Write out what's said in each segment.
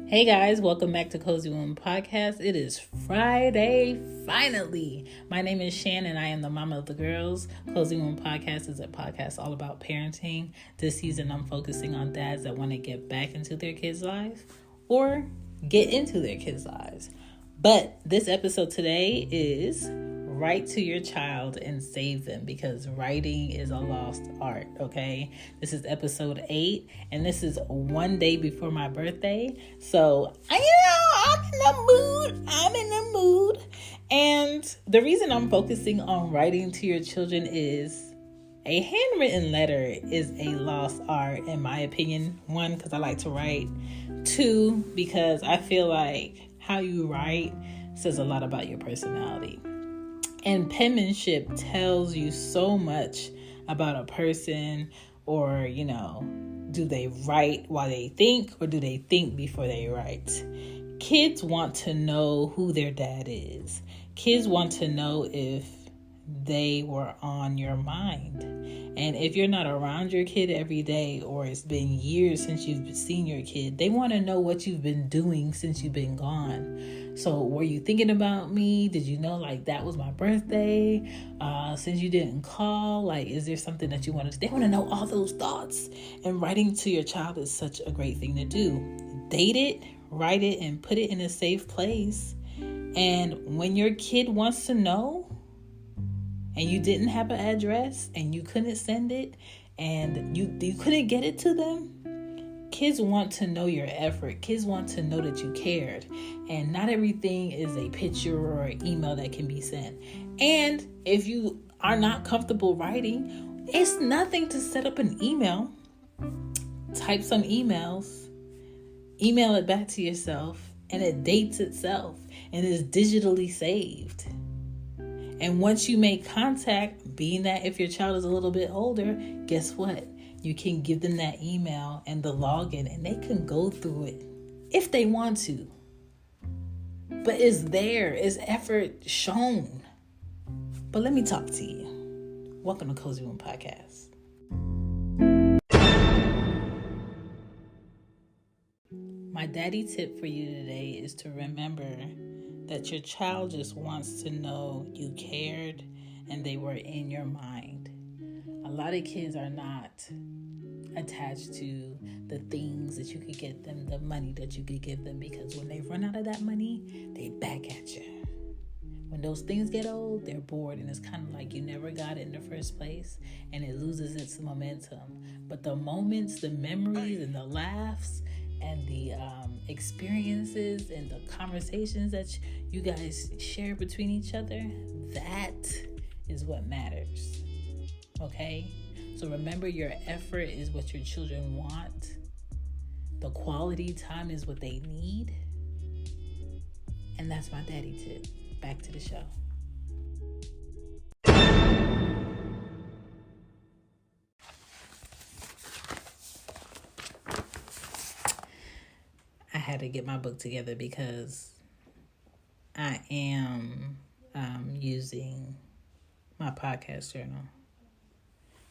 Hey guys, welcome back to Cozy Womb Podcast. It is Friday, finally. My name is Shan and I am the mama of the girls. Cozy Womb Podcast is a podcast all about parenting. This season I'm focusing on dads that want to get back into their kids' lives or get into their kids' lives. But this episode today is write to your child and save them, because writing is a lost art, okay? This is episode 8, and this is one day before my birthday. So, I'm in the mood. And the reason I'm focusing on writing to your children is a handwritten letter is a lost art, in my opinion. 1, because I like to write. 2, because I feel like how you write says a lot about your personality. And penmanship tells you so much about a person, or, do they write while they think, or do they think before they write? Kids want to know who their dad is. Kids want to know if they were on your mind. And if you're not around your kid every day, or it's been years since you've seen your kid, they want to know what you've been doing since you've been gone. So were you thinking about me? Did you know that was my birthday? Since you didn't call, is there something that you want to... They want to know all those thoughts. And writing to your child is such a great thing to do. Date it, write it, and put it in a safe place. And when your kid wants to know, and you didn't have an address, and you couldn't send it, and you couldn't get it to them, kids want to know your effort. Kids want to know that you cared. And not everything is a picture or an email that can be sent. And if you are not comfortable writing, it's nothing to set up an email. Type some emails, email it back to yourself, and it dates itself and is digitally saved. And once you make contact, being that if your child is a little bit older, guess what? You can give them that email and the login, and they can go through it if they want to. But it's there. It's effort shown. But let me talk to you. Welcome to Cozy Womb Podcast. My daddy tip for you today is to remember that your child just wants to know you cared and they were in your mind. A lot of kids are not attached to the things that you could get them, the money that you could give them, because when they run out of that money, they back at you. When those things get old, they're bored, and it's kind of like you never got it in the first place, and it loses its momentum. But the moments, the memories, and the laughs, and the experiences and the conversations that you guys share between each other, that is what matters. Okay? So remember, your effort is what your children want. The quality time is what they need. And that's my daddy tip. Back to the show. I had to get my book together because I am using my podcast journal.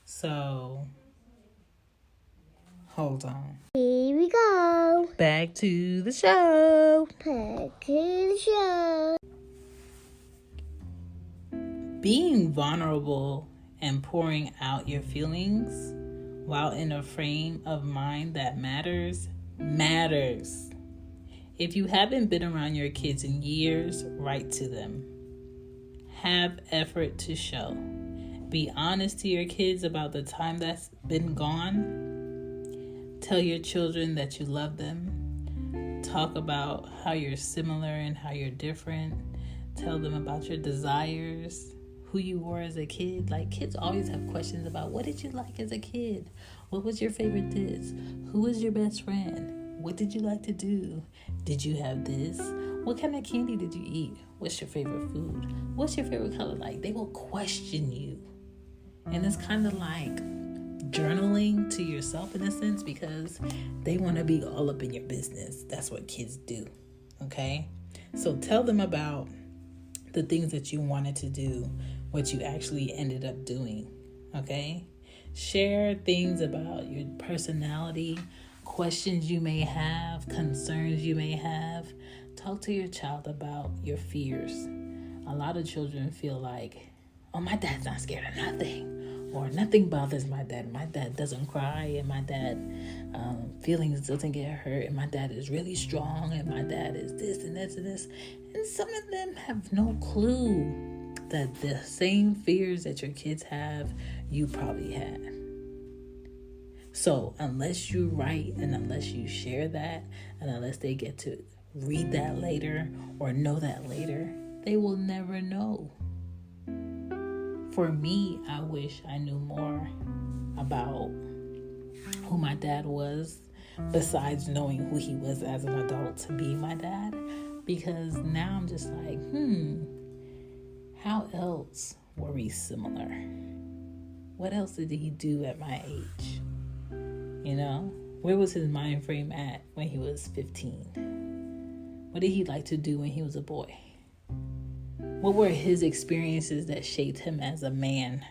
So, hold on. Here we go. Back to the show. Being vulnerable and pouring out your feelings while in a frame of mind that matters. If you haven't been around your kids in years, write to them. Have effort to show. Be honest to your kids about the time that's been gone. Tell your children that you love them. Talk about how you're similar and how you're different. Tell them about your desires, who you were as a kid. Kids always have questions about, what did you like as a kid? What was your favorite this? Who was your best friend? What did you like to do? Did you have this? What kind of candy did you eat? What's your favorite food? What's your favorite color? They will question you. And it's kind of like journaling to yourself in a sense, because they want to be all up in your business. That's what kids do. Okay? So tell them about the things that you wanted to do, what you actually ended up doing. Okay? Share things about your personality, questions you may have, concerns you may have. Talk to your child about your fears. A lot of children feel like, oh, my dad's not scared of nothing, or nothing bothers my dad. My dad doesn't cry, and my dad feelings doesn't get hurt, and my dad is really strong, and my dad is this and this and this. And some of them have no clue that the same fears that your kids have, you probably had. So unless you write and unless you share that, and unless they get to read that later or know that later, they will never know. For me, I wish I knew more about who my dad was, besides knowing who he was as an adult to be my dad. Because now I'm just like, how else were we similar? What else did he do at my age? You know, where was his mind frame at when he was 15? What did he like to do when he was a boy? What were his experiences that shaped him as a man?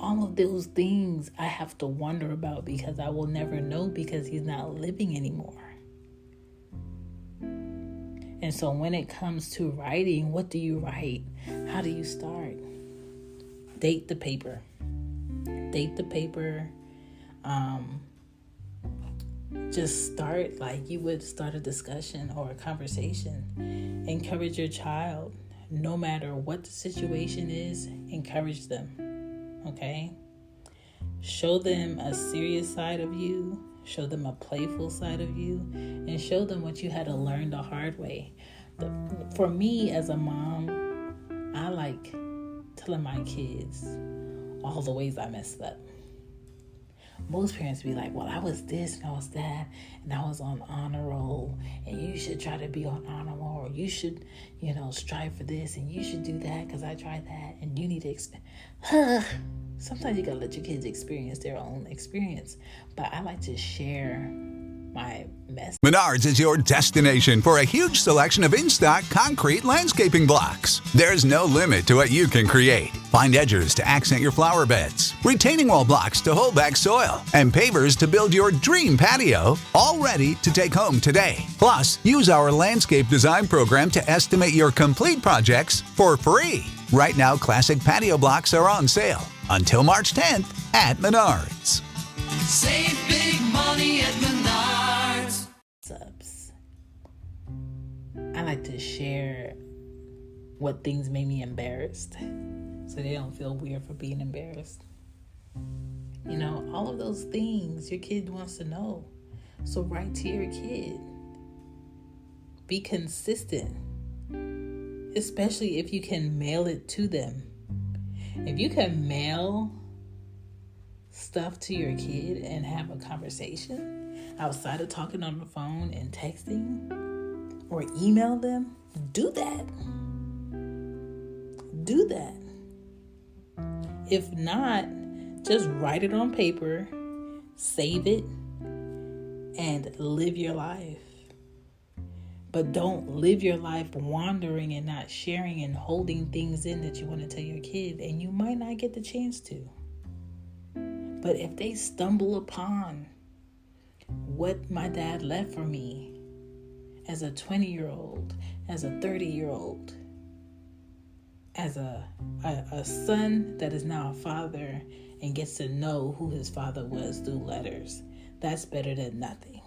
All of those things I have to wonder about, because I will never know, because he's not living anymore. And so when it comes to writing, what do you write? How do you start? Date the paper. Just start like you would start a discussion or a conversation. Encourage your child. No matter what the situation is, encourage them. Okay? Show them a serious side of you. Show them a playful side of you. And show them what you had to learn the hard way. For me as a mom, I like telling my kids all the ways I messed up. Most parents be like, well, I was this and I was that, and I was on honor roll, and you should try to be on honor roll, or you should, strive for this, and you should do that because I tried that, and you need to sometimes you gotta let your kids experience their own experience. But I like to share my mess. Menards is your destination for a huge selection of in-stock concrete landscaping blocks. There's no limit to what you can create. Find edgers to accent your flower beds, retaining wall blocks to hold back soil, and pavers to build your dream patio, all ready to take home today. Plus, use our landscape design program to estimate your complete projects for free. Right now, classic patio blocks are on sale until March 10th at Menards. Save big money at Menards. I like to share what things made me embarrassed, so they don't feel weird for being embarrassed. All of those things your kid wants to know. So write to your kid. Be consistent, especially if you can mail it to them. If you can mail stuff to your kid and have a conversation outside of talking on the phone and texting, or email them, do that. Do that. If not, just write it on paper, save it, and live your life. But don't live your life wandering and not sharing and holding things in that you want to tell your kid, and you might not get the chance to. But if they stumble upon what my dad left for me as a 20-year-old, as a 30-year-old, as a son that is now a father and gets to know who his father was through letters, that's better than nothing.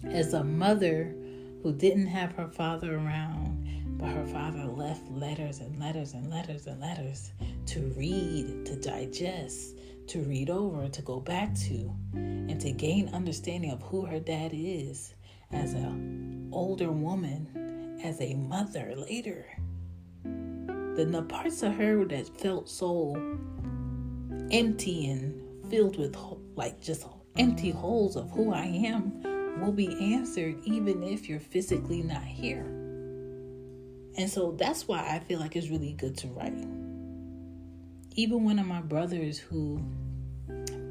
As a mother who didn't have her father around, but her father left letters and letters and letters and letters to read, to digest, to read over, to go back to, and to gain understanding of who her dad is as an older woman, as a mother later. The parts of her that felt so empty and filled with just empty holes of who I am will be answered even if you're physically not here. And so that's why I feel like it's really good to write. Even one of my brothers who,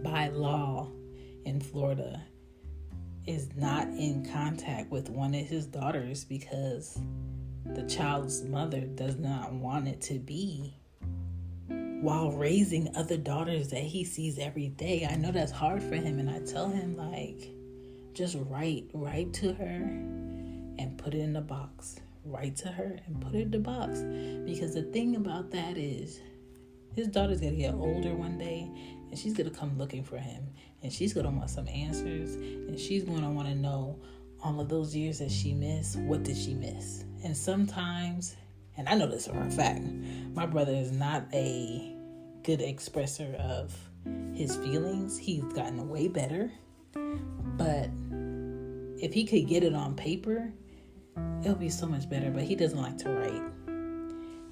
by law in Florida, is not in contact with one of his daughters because the child's mother does not want it to be while raising other daughters that he sees every day. I know that's hard for him, and I tell him, like, just write to her and put it in the box. Write to her and put it in the box. Because the thing about that is, his daughter's going to get older one day, and she's going to come looking for him, and she's going to want some answers, and she's going to want to know all of those years that she missed, what did she miss? And sometimes, and I know this for a fact, my brother is not a good expresser of his feelings. He's gotten way better. But if he could get it on paper, it'll be so much better. But he doesn't like to write.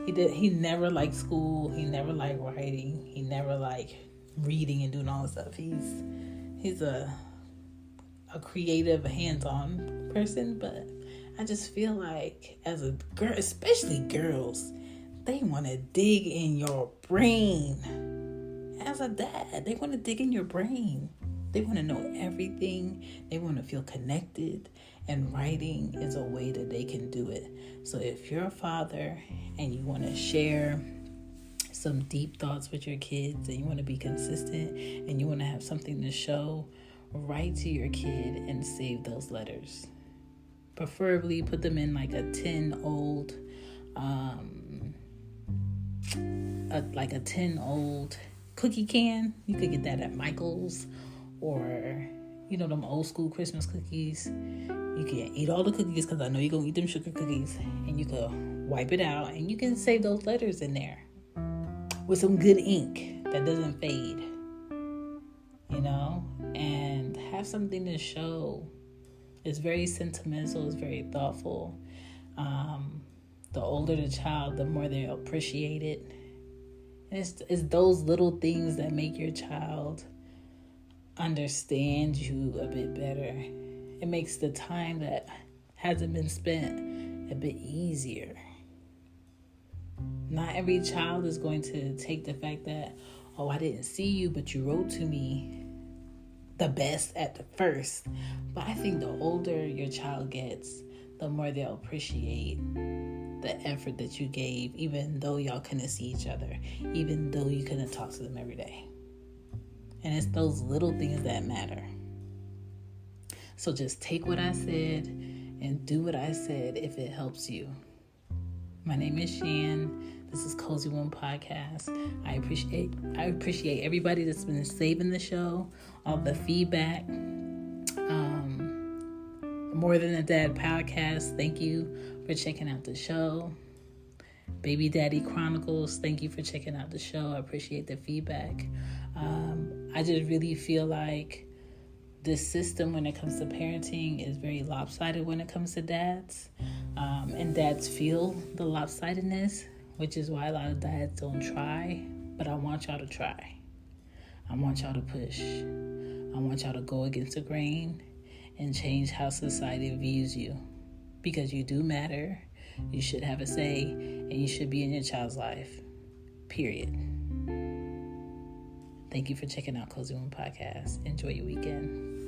He never liked school. He never liked writing. He never liked reading and doing all this stuff. He's a creative, hands-on person, but I just feel like as a girl, especially girls, they want to dig in your brain. As a dad, they want to dig in your brain. They want to know everything. They want to feel connected. And writing is a way that they can do it. So if you're a father and you want to share some deep thoughts with your kids, and you want to be consistent, and you want to have something to show, write to your kid and save those letters. Preferably put them in like a tin old cookie can. You could get that at Michael's, or them old school Christmas cookies. You can eat all the cookies, because I know you're gonna eat them sugar cookies, and you can wipe it out, and you can save those letters in there with some good ink that doesn't fade, and have something to show. It's very sentimental. It's very thoughtful. The older the child, the more they'll appreciate it. And it's those little things that make your child understand you a bit better. It makes the time that hasn't been spent a bit easier. Not every child is going to take the fact that, oh, I didn't see you, but you wrote to me, the best at the first. But I think the older your child gets, the more they'll appreciate the effort that you gave, even though y'all couldn't see each other, even though you couldn't talk to them every day. And it's those little things that matter. So just take what I said and do what I said if it helps you. My name is Shan. This is Cozy One Podcast. I appreciate everybody that's been saving the show, all the feedback. More Than a Dad Podcast, thank you for checking out the show. Baby Daddy Chronicles, thank you for checking out the show. I appreciate the feedback. I just really feel like this system when it comes to parenting is very lopsided when it comes to dads. And dads feel the lopsidedness, which is why a lot of dads don't try. But I want y'all to try. I want y'all to push. I want y'all to go against the grain and change how society views you. Because you do matter. You should have a say, and you should be in your child's life. Period. Thank you for checking out Cozy One Podcast. Enjoy your weekend.